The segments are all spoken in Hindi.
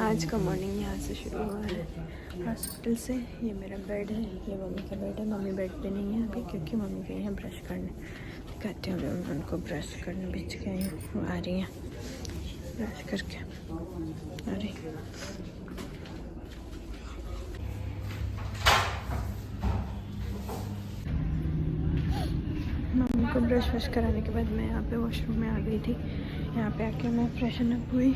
आज का मॉर्निंग यहाँ से शुरू हुआ है, हॉस्पिटल से। ये मेरा बेड है, ये मम्मी का बेड है। मम्मी बेड पे नहीं है अभी क्योंकि मम्मी गई हैं ब्रश करने। कहते हैं मैं उनको ब्रश करने भेज के आई हूँ, वो आ रही हैं ब्रश करके आ रही। मम्मी को ब्रश वश कराने के बाद मैं यहाँ पे वॉशरूम में आ गई थी। यहाँ पे आके मैं फ्रेशन अप हुई,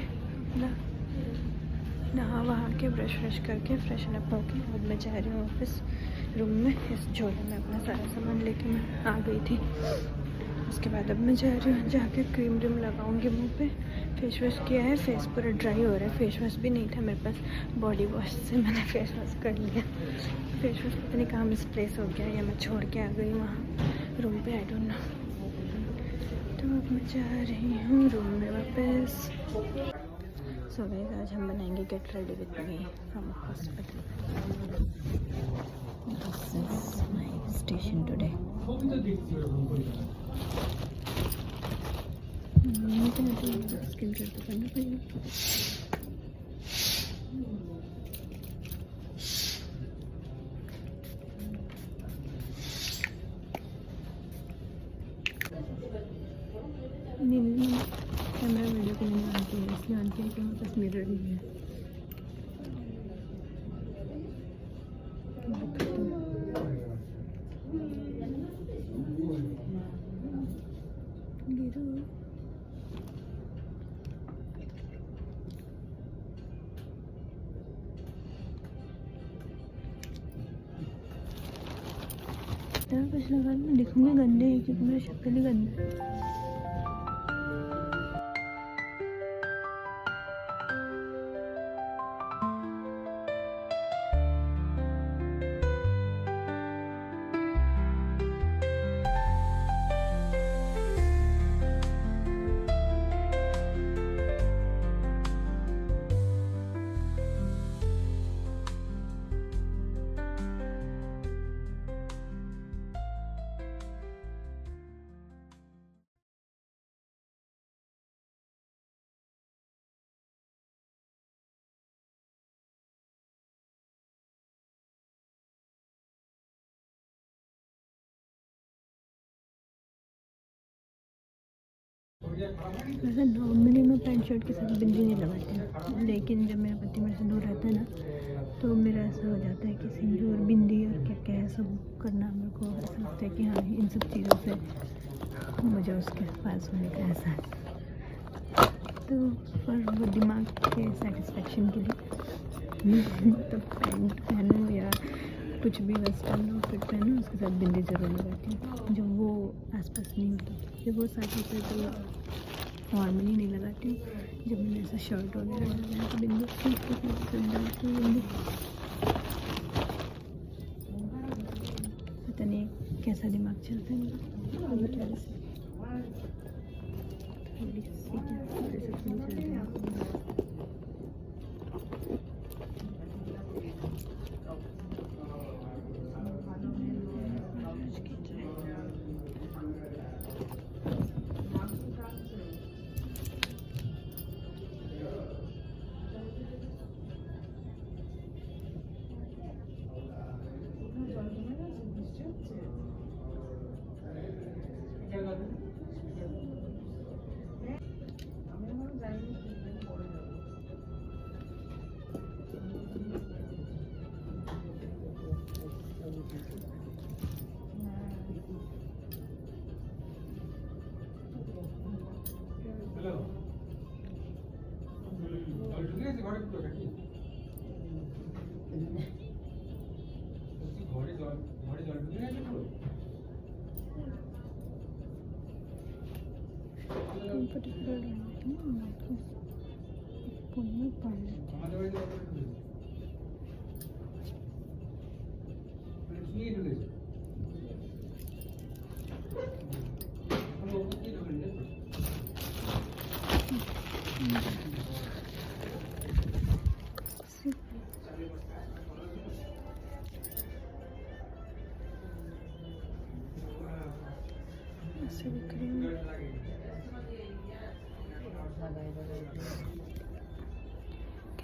नहा वहा के ब्रश व्रश करके फ्रेशन अप होके अब मैं जा रही हूँ ऑफिस रूम में। इस झोले में अपना सारा सामान लेके मैं आ गई थी। उसके बाद अब मैं जा रही हूँ, जाके क्रीम व्रीम लगाऊंगी मुंह पे। फेस वॉश किया है, फेस पूरा ड्राई हो रहा है। फेस वॉश भी नहीं था मेरे पास, बॉडी वॉश से मैंने फेस वॉश कर लिया। फेस वॉश पता नहीं कहाँ मिसप्लेस हो गया या मैं छोड़ के आ गई वहाँ रूम पे, आई डोंट नो। तो अब मैं जा रही हूँ रूम में वापस। सो गाइस, आज हम बनाएंगे get ready with me from hospital. This is my station today. Skin care तो करना पड़ेगा। नहीं कैमरा वीडियो को नहीं ऑन किया, इसलिए ऑन किया कि मेरे पास मिरर नहीं है। कुछ लगा मैं दिखूंगी गंदे है क्योंकि मेरा शक्ल ही गंदा है। वैसे नॉर्मली मैं पैंट शर्ट के साथ बिंदी नहीं लगाती हूँ, लेकिन जब मेरा पति मेरे से दूर रहता है ना तो मेरा ऐसा हो जाता है कि सिंदूर बिंदी और क्या क्या है सब करना मेरे को ऐसा लगता है कि हाँ इन सब चीज़ों से मुझे उसके पास होने का ऐसा है। तो पर वो दिमाग के सेटिस्फेक्शन के लिए तो पैंट पहनूँ या कुछ भी वेस्टर्न आउटफिट पहनूँ उसके साथ बिंदी ज़रूर लगाती हूँ। जब वो आसपास नहीं होता, जब वो साथ होता है तो नॉर्मली नहीं लगाती हूँ। जब मैंने ऐसा शर्ट वगैरह लगाया तो बिंदी डालती हूँ बिंदी। पता नहीं कैसा दिमाग चलता है मेरा, थोड़ी सी चल रही है। ऐसे दिख रही हूँ।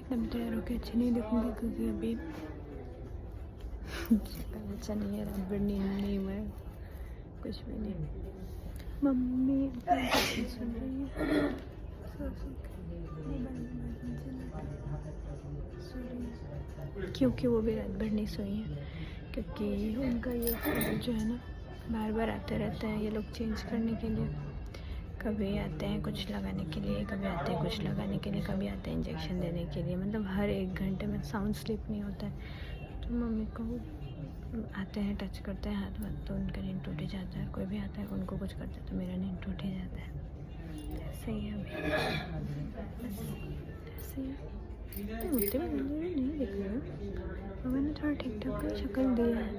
एकदम तैयार होकर अच्छी नहीं दिखूंगी क्योंकि अभी शक्ल अच्छा नहीं है, रबड़ नहीं हुआ है, कुछ भी नहीं। मम्मी सुन रही है, क्योंकि वो भी रात भर नहीं सोई है, क्योंकि उनका ये जो है ना बार बार आते रहते हैं ये लोग चेंज करने के लिए। कभी आते हैं कुछ लगाने के लिए, कभी आते हैं कुछ लगाने के लिए, कभी आते हैं इंजेक्शन देने के लिए, मतलब हर 1 घंटे में साउंड स्लीप नहीं होता है। तो मम्मी को आते हैं, टच करते हैं हाथ वाथ, तो उनका नींद टूट ही जाता है। कोई भी आता है उनको कुछ करता है तो मेरा नींद टूट ही जाता है। ऐसे ही है अभी, ऐसे ही उठते भी नहीं दिख रहा और मैंने थोड़ा ठीक ठाक शक्ल दिया है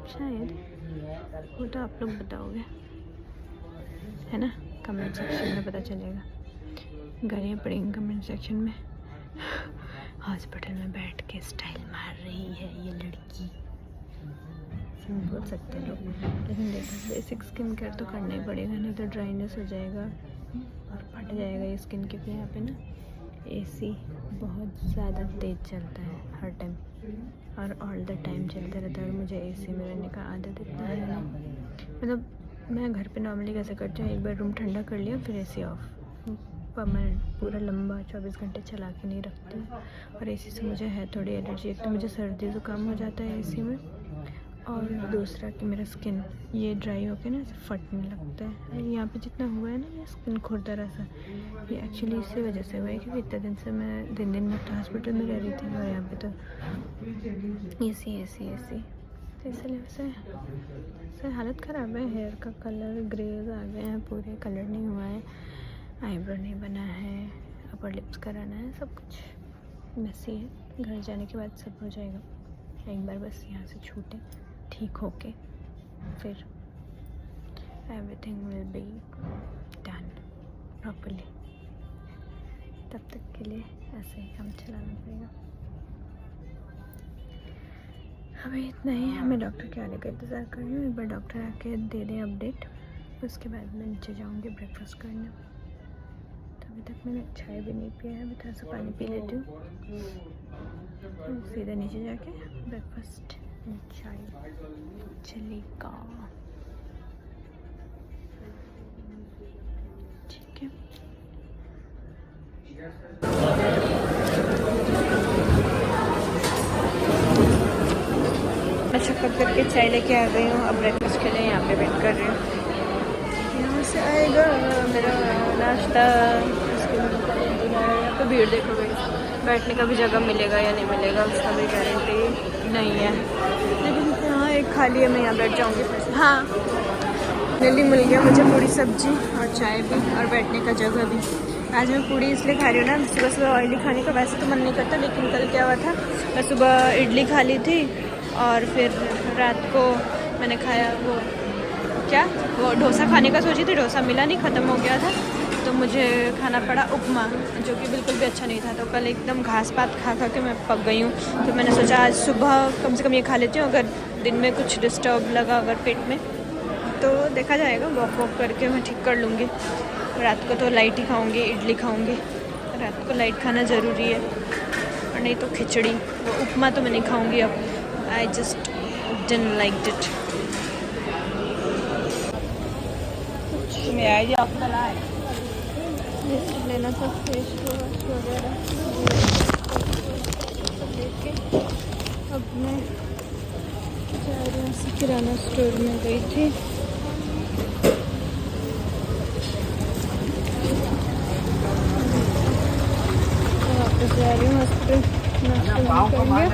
शायद, वो तो आप लोग बताओगे है ना, कमेंट सेक्शन में पता चलेगा। गालियाँ पड़ेंगी कमेंट सेक्शन में। हॉस्पिटल में बैठ के स्टाइल मार रही है ये लड़की, बोल सकते हैं लोग, लेकिन देखो बेसिक स्किन केयर तो करना ही पड़ेगा, नहीं तो ड्राइनेस हो जाएगा और फट जाएगा ये स्किन। क्योंकि यहाँ पे ना एसी बहुत ज़्यादा तेज़ चलता है हर टाइम और ऑल द टाइम चलता रहता है, और मुझे एसी में रहने का आदत इतना है ना। मतलब मैं घर पे नॉर्मली कैसे करती हूँ, एक बार रूम ठंडा कर लिया फिर एसी ऑफ, पर मैं पूरा लंबा 24 घंटे चला के नहीं रखती हूँ। और एसी से मुझे है थोड़ी एलर्जी, एक तो मुझे सर्दी ज़ुकाम हो जाता है एसी में, और दूसरा कि मेरा स्किन ये ड्राई होके ना फटने लगता है। यहाँ पे जितना हुआ है ना ये स्किन खुरदरा सा, ये एक्चुअली इसी वजह से हुआ है क्योंकि इतने दिन से मैं दिन में तो हॉस्पिटल में रह रही थी और यहाँ पे तो एसी तो इसलिए वैसे हालत ख़राब है। हेयर का कलर ग्रेज आ गए हैं पूरे, कलर नहीं हुआ है, आईब्रो नहीं बना है, अपर लिप्स कराना है, सब कुछ मैसी है। घर जाने के बाद सब हो जाएगा, एक बार बस यहाँ से छूटे ठीक होके फिर everything will be done properly. तब तक के लिए ऐसे ही काम चलाना पड़ेगा। अभी इतना ही, हमें डॉक्टर के आने का इंतज़ार कर रही हूँ। एक बार डॉक्टर आके दे दें अपडेट, उसके बाद मैं नीचे जाऊँगी ब्रेकफास्ट करने। तो अभी तक मैंने चाय भी नहीं पिया है, अभी थोड़ा सा पानी पी लेती हूँ, सीधा नीचे जाके ब्रेकफास्ट चाय चलेगा। ठीक है, मैं चक्कर करके चाय लेके आ गई हूँ। अब ब्रेकफास्ट के लिए यहाँ पे वेट कर रही हूँ। यहाँ से आएगा मेरा नाश्ता, उसके बाद यहाँ पे भीड़ देखो भाई, बैठने का भी जगह मिलेगा या नहीं मिलेगा उसका भी गारंटी नहीं है, लेकिन हाँ एक खाली है, मैं यहाँ बैठ जाऊँगी फिर से। हाँ जल्दी मिल गया मुझे पूरी सब्जी और चाय भी और बैठने का जगह भी। आज मैं पूड़ी इसलिए खा रही हूँ ना, सुबह सुबह ऑयली खाने का वैसे तो मन नहीं करता, लेकिन कल क्या हुआ था, मैं सुबह इडली खा ली थी और फिर रात को मैंने खाया वो डोसा खाने का सोची थी, डोसा मिला नहीं, ख़त्म हो गया था, तो मुझे खाना पड़ा उपमा, जो कि बिल्कुल भी अच्छा नहीं था। तो कल एकदम घास पात खा के मैं पक गई हूँ, तो मैंने सोचा आज सुबह कम से कम ये खा लेती हूँ, अगर दिन में कुछ डिस्टर्ब लगा अगर पेट में तो देखा जाएगा, वॉक करके मैं ठीक कर लूँगी। रात को तो लाइट ही खाऊँगी, इडली खाऊँगी, रात को लाइट खाना ज़रूरी है, और नहीं तो खिचड़ी। वो उपमा तो मैं नहीं खाऊँगी अब, I just didn't like it. लेना था फेस वॉश वगैरह लेके, अब मैं जा रही हूँ किराना स्टोर में गई थी। वापस जा रही हूँ हॉस्पिटल, नाश्ता करेंगे।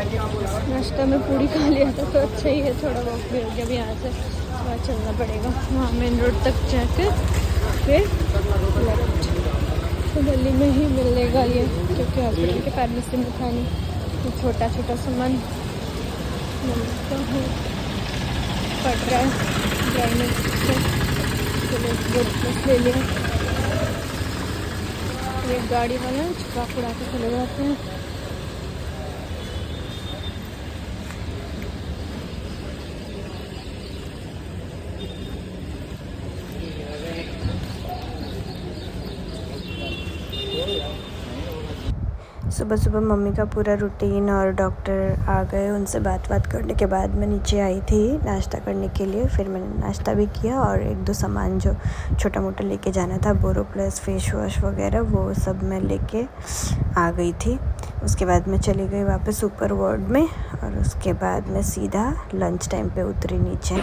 नाश्ता में पूरी खा लिया था तो अच्छा ही है, थोड़ा वॉक भी हो गया। अब यहाँ से वहाँ चलना पड़ेगा, वहाँ मेन रोड तक जाकर फिर लेफ्ट, तो गली में ही मिलेगा ये, क्योंकि हॉस्पिटल के फार्मेसी में था नहीं, तो छोटा छोटा सामान मिलता है। पड़ रहा है ड्राइनेस से, तो ले लिया। ये गाड़ी वाला छुपा उड़ा के चले जाते हैं। सुबह सुबह मम्मी का पूरा रूटीन और डॉक्टर आ गए, उनसे बात करने के बाद मैं नीचे आई थी नाश्ता करने के लिए। फिर मैंने नाश्ता भी किया और एक दो सामान जो छोटा मोटा लेके जाना था, बोरो प्लस फेस वॉश वगैरह, वो सब मैं लेके आ गई थी। उसके बाद मैं चली गई वापस ऊपर वार्ड में और उसके बाद मैं सीधा लंच टाइम पे उतरी नीचे।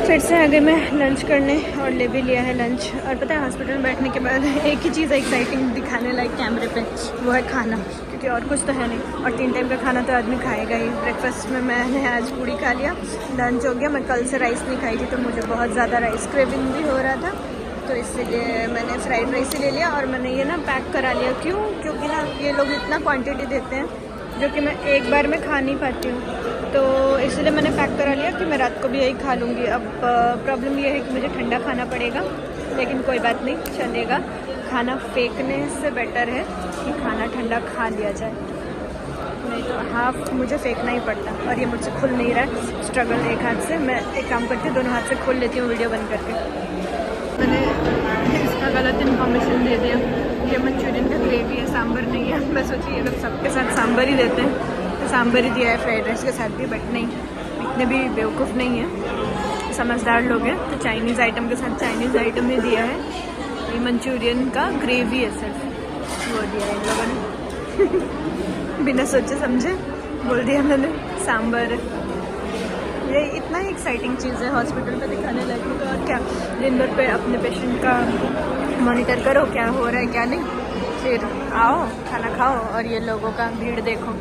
फिर से आ गई मैं लंच करने और ले भी लिया है लंच। और पता है हॉस्पिटल में बैठने के बाद एक ही चीज़ एक्साइटिंग दिखाने लायक कैमरे पे, वो है खाना, क्योंकि और कुछ तो है नहीं। और 3 टाइम का खाना तो आदमी खाएगा ही। ब्रेकफास्ट में मैंने आज पूड़ी खा लिया, लंच हो गया। मैं कल से राइस नहीं खाई थी तो मुझे बहुत ज़्यादा राइस क्रेविंग भी हो रहा था, तो इसलिए मैंने फ्राइड राइस ही ले लिया। और मैंने ये ना पैक करा लिया, क्योंकि ना ये लोग इतना क्वांटिटी देते हैं जो कि मैं एक बार में खा नहीं पाती हूँ, तो इसलिए मैंने पैक करा लिया कि मैं रात को भी यही खा लूँगी। अब प्रॉब्लम ये है कि मुझे ठंडा खाना पड़ेगा, लेकिन कोई बात नहीं, चलेगा। खाना फेंकने से बेटर है कि खाना ठंडा खा लिया जाए, नहीं तो हाफ मुझे फेंकना ही पड़ता। और ये मुझसे खुल नहीं रहा है, स्ट्रगल एक हाथ से। मैं एक काम करती हूँ, दोनों हाथ से खोल लेती हूँ वीडियो बंद करके। मैंने इसका गलत इन्फॉर्मेशन दे दिया, ये मंचूरियन का ग्रेवी है, सांभर नहीं है। मैं सोची ये लोग सबके साथ सांभर ही देते हैं, तो सांभर ही दिया है फ्राइड राइस के साथ भी। बट नहीं, इतने भी बेवकूफ़ नहीं है, समझदार लोग हैं, तो चाइनीज़ आइटम के साथ चाइनीज़ आइटम ही दिया है। ये मंचूरियन का ग्रेवी है सिर्फ, वो दिया है इन लोगों ने। बिना सोचे समझे बोल दिया मैंने सांभर। ये इतना ही एक्साइटिंग चीज़ है हॉस्पिटल में दिखाने लगी, तो और क्या। दिन भर पे अपने पेशेंट का मॉनिटर करो, क्या हो रहा है क्या नहीं, फिर आओ खाना खाओ और ये लोगों का भीड़ देखो।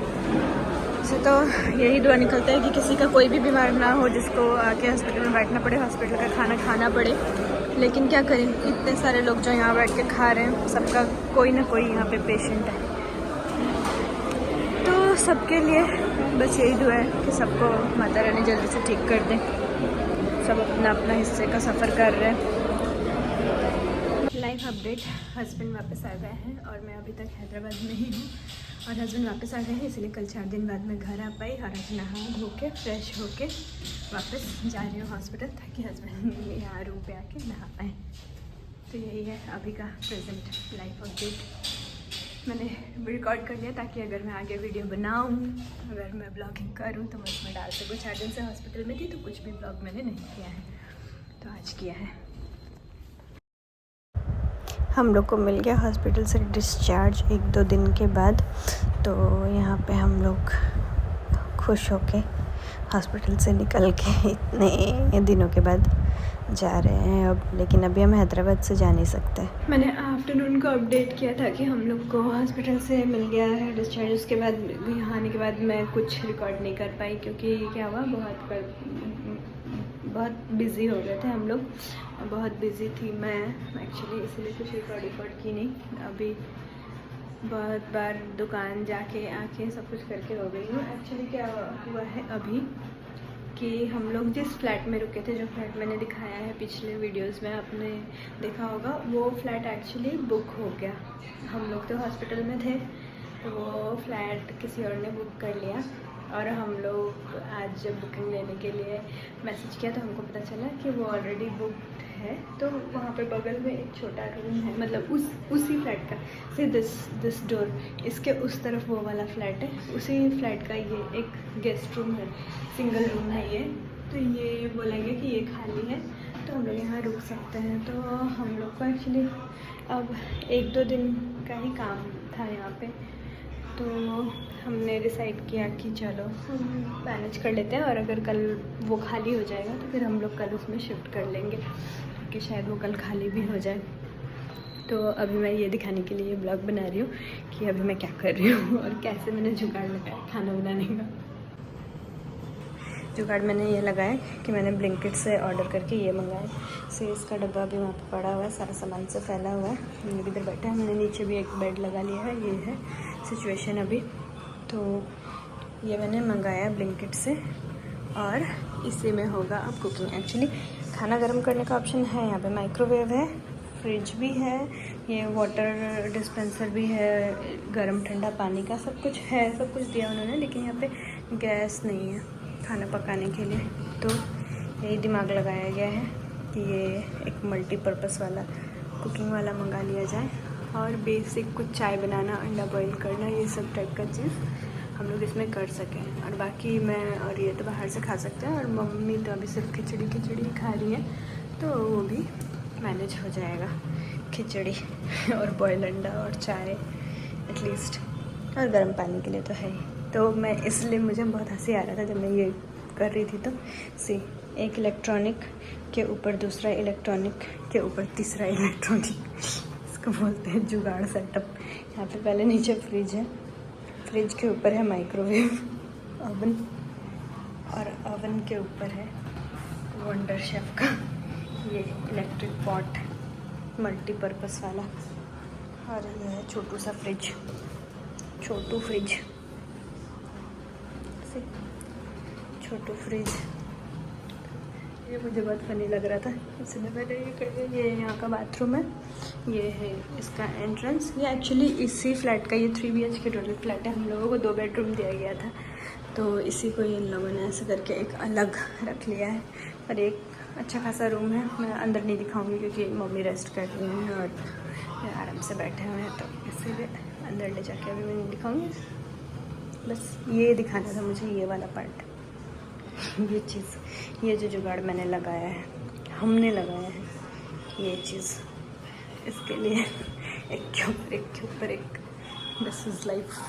इससे तो यही दुआ निकलता है कि किसी का कोई भी बीमार ना हो जिसको आके हॉस्पिटल में बैठना पड़े, हॉस्पिटल का खाना खाना पड़े। लेकिन क्या करें, इतने सारे लोग जो यहाँ बैठ के खा रहे हैं, सबका कोई ना कोई यहाँ पे पेशेंट है। तो सबके लिए बस यही दुआ है कि सबको माता रानी जल्दी से ठीक कर दें। सब अपना अपना हिस्से का सफ़र कर रहे हैं। लाइफ अपडेट, हस्बैंड वापस आ गए हैं और मैं अभी तक हैदराबाद में ही हूँ। और हस्बैंड वापस आ गए हैं, इसलिए कल 4 दिन बाद मैं घर आ पाई। और आज नहा धो के फ्रेश होके वापस जा रही हूँ हॉस्पिटल, ताकि हस्बैंड यहाँ रूम पे आके नहा पाएँ। तो यही है अभी का प्रेजेंट लाइफ अपडेट। मैंने रिकॉर्ड कर लिया ताकि अगर मैं आगे वीडियो बनाऊँ, अगर मैं ब्लॉगिंग करूँ तो मैं उसमें डाल सकूँ। 4 दिन से हॉस्पिटल में थी तो कुछ भी ब्लॉग मैंने नहीं किया है, तो आज किया है। हम लोग को मिल गया हॉस्पिटल से डिस्चार्ज 1-2 दिन के बाद, तो यहाँ पे हम लोग खुश होके हॉस्पिटल से निकल के इतने दिनों के बाद जा रहे हैं अब। लेकिन अभी हम हैदराबाद से जा नहीं सकते। मैंने आफ्टरनून को अपडेट किया था कि हम लोग को हॉस्पिटल से मिल गया है डिस्चार्ज। उसके बाद यहाँ आने के बाद मैं कुछ रिकॉर्ड नहीं कर पाई, क्योंकि क्या हुआ, बहुत बिज़ी हो गए थे हम लोग, बहुत बिज़ी थी मैं एक्चुअली, इसलिए कुछ रिकॉर्ड की नहीं। अभी बहुत बार दुकान जाके आके सब कुछ करके हो गई हूँ। एक्चुअली क्या हुआ है अभी कि हम लोग जिस फ्लैट में रुके थे, जो फ्लैट मैंने दिखाया है पिछले वीडियोस में, आपने देखा होगा, वो फ्लैट एक्चुअली बुक हो गया। हम लोग तो हॉस्पिटल में थे, तो वो फ्लैट किसी और ने बुक कर लिया। और हम लोग आज जब बुकिंग लेने के लिए मैसेज किया तो हमको पता चला कि वो ऑलरेडी बुकड है। तो वहाँ पे बगल में एक छोटा रूम है, मतलब उसी फ्लैट का से दिस डोर, इसके उस तरफ वो वाला फ्लैट है, उसी फ्लैट का ये एक गेस्ट रूम है, सिंगल रूम है ये। तो ये बोलेंगे कि ये खाली है तो हम लोग यहाँ रुक सकते हैं। तो हम लोग को एक्चुअली अब 1-2 दिन का ही काम था यहाँ पे, तो हमने डिसाइड किया कि चलो हम मैनेज कर लेते हैं। और अगर कल वो खाली हो जाएगा तो फिर हम लोग कल उसमें शिफ्ट कर लेंगे, क्योंकि शायद वो कल खाली भी हो जाए। तो अभी मैं ये दिखाने के लिए ब्लॉग बना रही हूँ कि अभी मैं क्या कर रही हूँ और कैसे मैंने जुगाड़ लगाया खाना बनाने का। जुगाड़ मैंने ये लगाया कि मैंने ब्लिंकिट से ऑर्डर करके ये मंगाया। सेज का डब्बा भी वहाँ पे पड़ा हुआ है, सारा सामान से फैला हुआ है। हम लोग इधर बैठे हैं, हमने नीचे भी एक बेड लगा लिया है। ये है सिचुएशन अभी। तो ये मैंने मंगाया ब्लिंकिट से और इसी में होगा अब कुकिंग। एक्चुअली खाना गर्म करने का ऑप्शन है यहाँ पे, माइक्रोवेव है, फ्रिज भी है, ये वाटर डिस्पेंसर भी है, गर्म ठंडा पानी का सब कुछ है, सब कुछ दिया उन्होंने। लेकिन यहाँ पे गैस नहीं है खाना पकाने के लिए, तो यही दिमाग लगाया गया है कि ये एक मल्टीपर्पज़ वाला कुकिंग वाला मंगा लिया जाए। और बेसिक कुछ चाय बनाना, अंडा बॉईल करना, ये सब टाइप का चीज़ हम लोग इसमें कर सकें। और बाकी मैं और ये तो बाहर से खा सकते हैं, और मम्मी तो अभी सिर्फ खिचड़ी खा रही है, तो वो भी मैनेज हो जाएगा। खिचड़ी और बॉयल अंडा और चाय एटलीस्ट, और गर्म पानी के लिए तो है ही। तो मैं इसलिए मुझे बहुत हंसी आ रहा था जब मैं ये कर रही थी। तो एक इलेक्ट्रॉनिक के ऊपर दूसरा इलेक्ट्रॉनिक के ऊपर तीसरा इलेक्ट्रॉनिक, इसको बोलते हैं जुगाड़ सेटअप। यहाँ पे पहले नीचे फ्रिज है, फ्रिज के ऊपर है माइक्रोवेव ओवन, और ओवन के ऊपर है वंडर शेफ का ये इलेक्ट्रिक पॉट मल्टीपर्पज़ वाला, और ये है छोटू सा फ्रिज, छोटू फ्रिज, छोटू फ्रिज। ये मुझे बहुत फनी लग रहा था, इसलिए मैंने ये कर दिया। ये यहाँ का बाथरूम है, ये है इसका एंट्रेंस। ये एक्चुअली इसी फ्लैट का, ये 3 BHK टोटल फ्लैट है। हम लोगों को 2 बेडरूम दिया गया था, तो इसी को इन लोगों ने ऐसे करके एक अलग रख लिया है। और एक अच्छा खासा रूम है, मैं अंदर नहीं दिखाऊंगी क्योंकि मम्मी रेस्ट कर रही हैं और आराम से बैठे हुए हैं, तो इसीलिए अंदर ले जाके अभी मैं नहीं दिखाऊंगी। बस ये दिखाना था मुझे, ये वाला पार्ट, ये चीज़, ये जो जुगाड़ मैंने लगाया है, हमने लगाया है ये चीज़, इसके लिए एक के ऊपर एक, दिस इज़ लाइफ।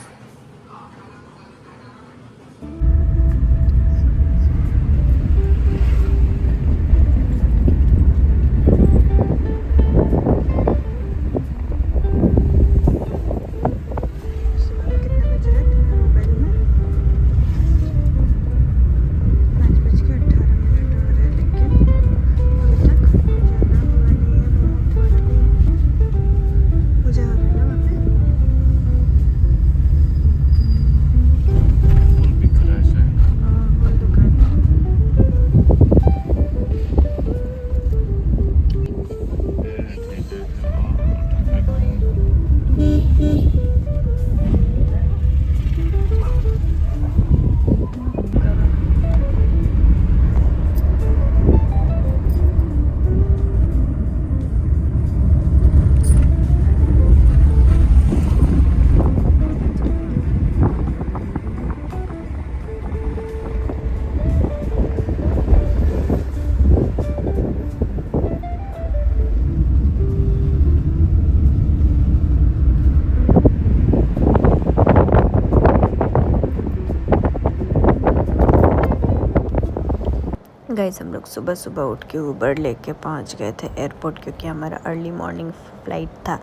गाइस हम लोग सुबह सुबह उठ के ऊबर लेके पहुंच गए थे एयरपोर्ट, क्योंकि हमारा अर्ली मॉर्निंग फ़्लाइट था।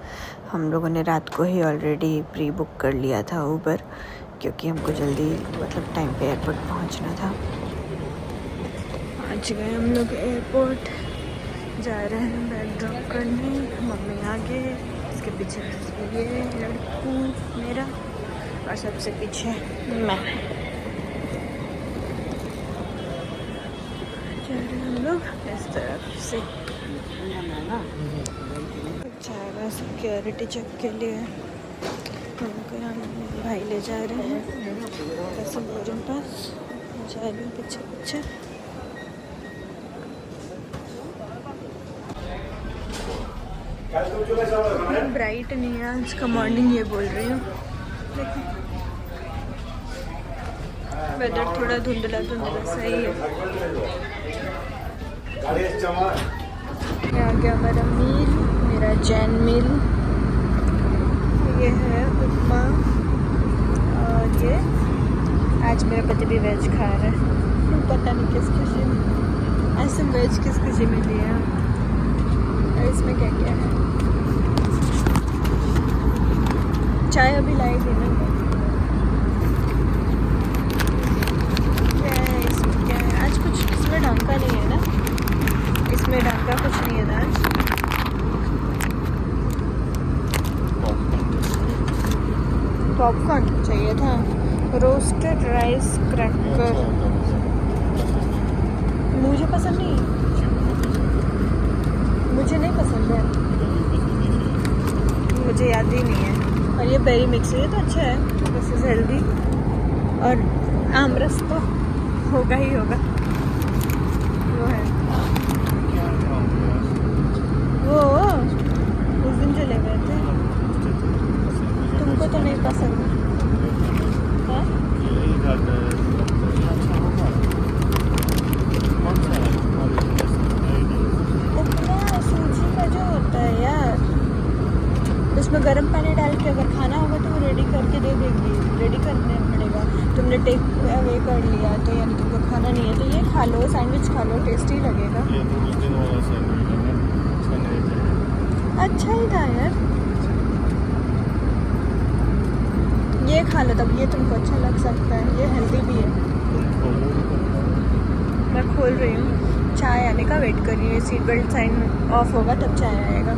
हम लोगों ने रात को ही ऑलरेडी प्री बुक कर लिया था ऊबर, क्योंकि हमको जल्दी मतलब टाइम पे एयरपोर्ट पहुंचना था। पहुंच गए हम लोग एयरपोर्ट, जा रहे हैं बैग ड्रॉप करने। मम्मी आगे, इसके पीछे ये लड़कू मेरा, और सबसे पीछे मैं। जा रहे हैं हम लोग इस तरफ से, जाएगा सिक्योरिटी चेक के लिए। हमको यहाँ भाई ले जा रहे हैं पैसेंजरों पास, जा रहे हैं पीछे पीछे। ब्राइट नहीं है आज का मॉर्निंग, ये बोल रही हूँ। देखो वेदर थोड़ा धुंधला सही है। यहाँ गया हमारा मील, मेरा जैन मील। ये है उपमा, और ये आज मेरा पति भी वेज खा रहा है, पता नहीं किस खुशी में, ऐसे वेज किस खुशी में लिया। और इसमें क्या क्या है, चाय अभी लाई थी ना। क्या है इसमें, क्या है आज, कुछ इसमें ढंका नहीं है ना, इसमें ढंका कुछ नहीं है ना आज। पॉपकॉर्न चाहिए था, रोस्टेड राइस क्रैकर, मुझे पसंद नहीं, मुझे नहीं पसंद है, मुझे याद ही नहीं है। और ये बेरी मिक्स है, ये तो अच्छा है, दिस इज हेल्दी। और आमरस तो होगा ही होगा, वो है वो उस दिन जो ले गए थे रेडी करने पड़ेगा। तुमने टेक अवे कर लिया तो यानी तुमको खाना नहीं है, तो ये खा लो, सैंडविच खा लो, टेस्टी लगेगा। ये तो उस दिन वाला सैंडविच है ना, अच्छा नहीं था। अच्छा ही था यार, ये खा लो तब, ये तुमको अच्छा लग सकता है, ये हेल्दी भी है। मैं खोल रही हूँ, चाय आने का वेट कर रही हूँ। सीट बेल्ट साइन ऑफ होगा तब चाय आएगा,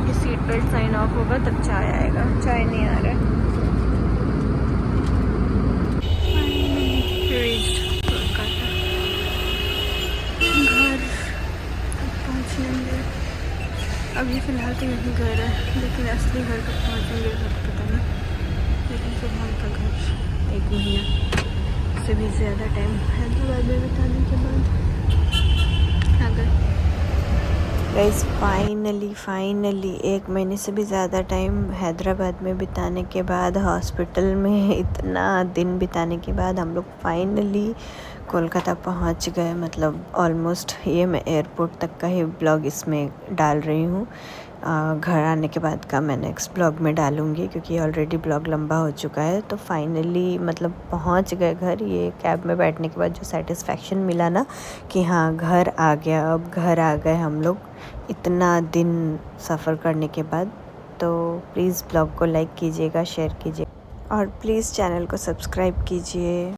ये सीट बेल्ट साइन ऑफ होगा तब चाय आएगा, चाय नहीं आ रहा है। कोलकाता घर पहुँचने में अभी फ़िलहाल तो यही घर है, लेकिन असली घर कब पहुँचेंगे पता नहीं। लेकिन फ़िलहाल का घर 1 महीना से भी ज़्यादा टाइम हैदराबाद में बिताने के बाद आ गए। गाइस फाइनली 1 महीने से भी ज़्यादा टाइम हैदराबाद में बिताने के बाद, हॉस्पिटल में इतना दिन बिताने के बाद हम लोग फाइनली कोलकाता पहुंच गए। मतलब ऑलमोस्ट ये मैं एयरपोर्ट तक का ही ब्लॉग इसमें डाल रही हूँ। घर आने के बाद का मैं नेक्स्ट ब्लॉग में डालूँगी, क्योंकि ऑलरेडी ब्लॉग लंबा हो चुका है। तो फाइनली मतलब पहुंच गए घर। ये कैब में बैठने के बाद जो सेटिस्फेक्शन मिला ना कि हाँ घर आ गया, अब घर आ गए हम लोग इतना दिन सफ़र करने के बाद। तो प्लीज़ ब्लॉग को लाइक कीजिएगा, शेयर कीजिए और प्लीज़ चैनल को सब्सक्राइब कीजिए।